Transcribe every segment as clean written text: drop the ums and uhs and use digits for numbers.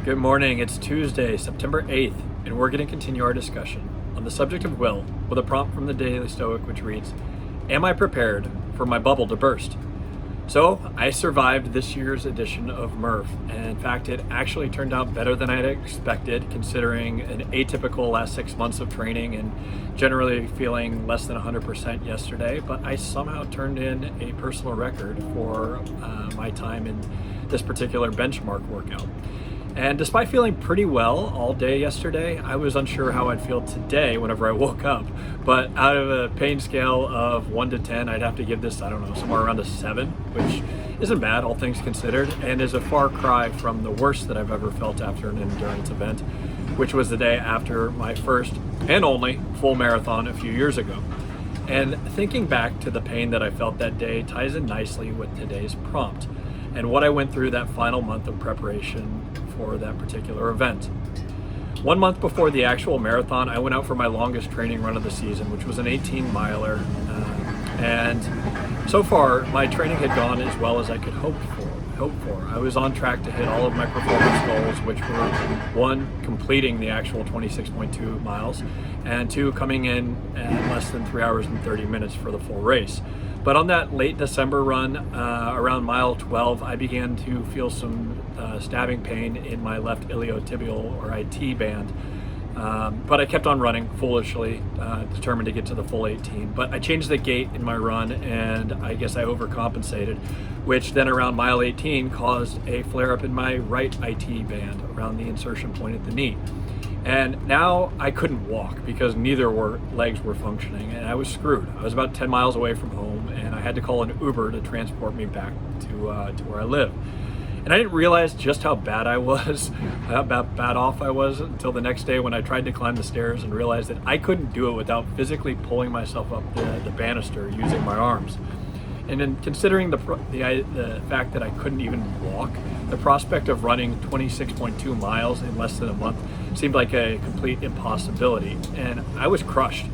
Good morning. It's Tuesday, September 8th, and we're going to continue our discussion on the subject of will with a prompt from the Daily Stoic which reads, "Am I prepared for my bubble to burst?" So I survived this year's edition of Murph, and in fact it actually turned out better than I had expected, considering an atypical last 6 months of training and generally feeling less than 100% yesterday. But I somehow turned in a personal record for my time in this particular benchmark workout. And despite feeling pretty well all day yesterday, I was unsure how I'd feel today whenever I woke up. But out of a pain scale of 1 to 10, I'd have to give this, somewhere around a 7, which isn't bad, all things considered, and is a far cry from the worst that I've ever felt after an endurance event, which was the day after my first and only full marathon a few years ago. And thinking back to the pain that I felt that day ties in nicely with today's prompt and what I went through that final month of preparation for that particular event. 1 month before the actual marathon, I went out for my longest training run of the season, which was an 18-miler. And so far, my training had gone as well as I could hope for. I was on track to hit all of my performance goals, which were 1, completing the actual 26.2 miles, and 2, coming in at less than 3 hours and 30 minutes for the full race. But on that late December run, around mile 12, I began to feel some stabbing pain in my left iliotibial, or IT band. But I kept on running foolishly, determined to get to the full 18. But I changed the gait in my run, and I guess I overcompensated, which then around mile 18 caused a flare-up in my right IT band around the insertion point at the knee. And now I couldn't walk because neither legs were functioning, and I was screwed. I was about 10 miles away from home, and I had to call an Uber to transport me back to where I live. And I didn't realize just how bad I was, how bad off I was, until the next day when I tried to climb the stairs and realized that I couldn't do it without physically pulling myself up the banister using my arms. And then considering the fact that I couldn't even walk, the prospect of running 26.2 miles in less than a month seemed like a complete impossibility, and I was crushed.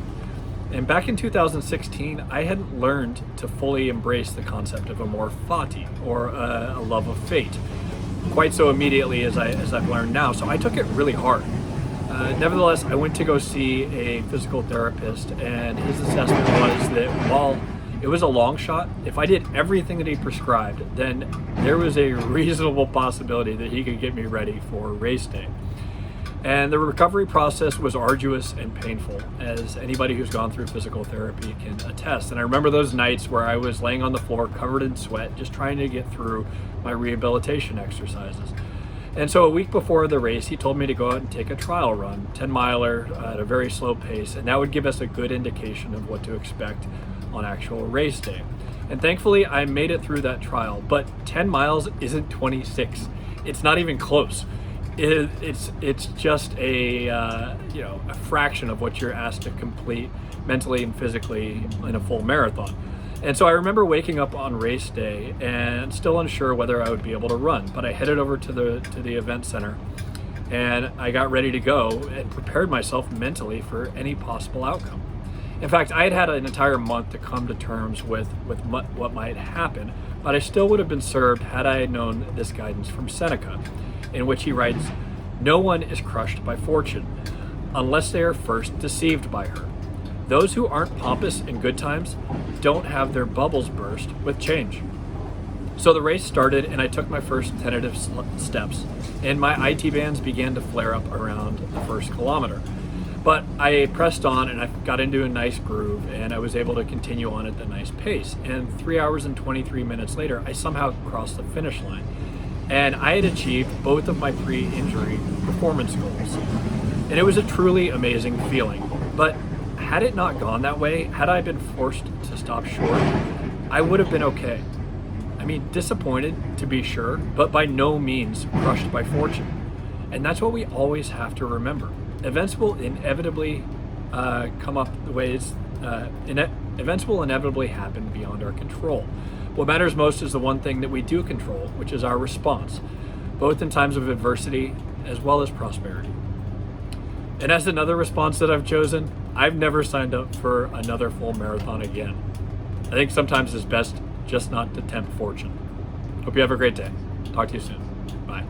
And back in 2016, I hadn't learned to fully embrace the concept of amor fati, or a love of fate, quite so immediately as I've learned now. So I took it really hard. Nevertheless, I went to go see a physical therapist, and his assessment was that while it was a long shot, if I did everything that he prescribed, then there was a reasonable possibility that he could get me ready for race day. And the recovery process was arduous and painful, as anybody who's gone through physical therapy can attest. And I remember those nights where I was laying on the floor covered in sweat, just trying to get through my rehabilitation exercises. And so a week before the race, he told me to go out and take a trial run, 10-miler at a very slow pace, and that would give us a good indication of what to expect on actual race day. And thankfully, I made it through that trial, but 10 miles isn't 26. It's not even close. It's just a fraction of what you're asked to complete mentally and physically in a full marathon. And so I remember waking up on race day and still unsure whether I would be able to run, but I headed over to the event center, and I got ready to go and prepared myself mentally for any possible outcome. In fact, I had an entire month to come to terms with what might happen, but I still would have been served had I known this guidance from Seneca, in which he writes, "No one is crushed by fortune, unless they are first deceived by her. Those who aren't pompous in good times don't have their bubbles burst with change." So the race started, and I took my first tentative steps, and my IT bands began to flare up around the first kilometer. But I pressed on, and I got into a nice groove, and I was able to continue on at a nice pace. And 3 hours and 23 minutes later, I somehow crossed the finish line. And I had achieved both of my pre-injury performance goals. And it was a truly amazing feeling. But had it not gone that way, had I been forced to stop short, I would have been okay. I mean, disappointed to be sure, but by no means crushed by fortune. And that's what we always have to remember. Events will inevitably events will inevitably happen beyond our control. What matters most is the one thing that we do control, which is our response, both in times of adversity as well as prosperity. And as another response that I've chosen, I've never signed up for another full marathon again. I think sometimes it's best just not to tempt fortune. Hope you have a great day. Talk to you soon. Bye.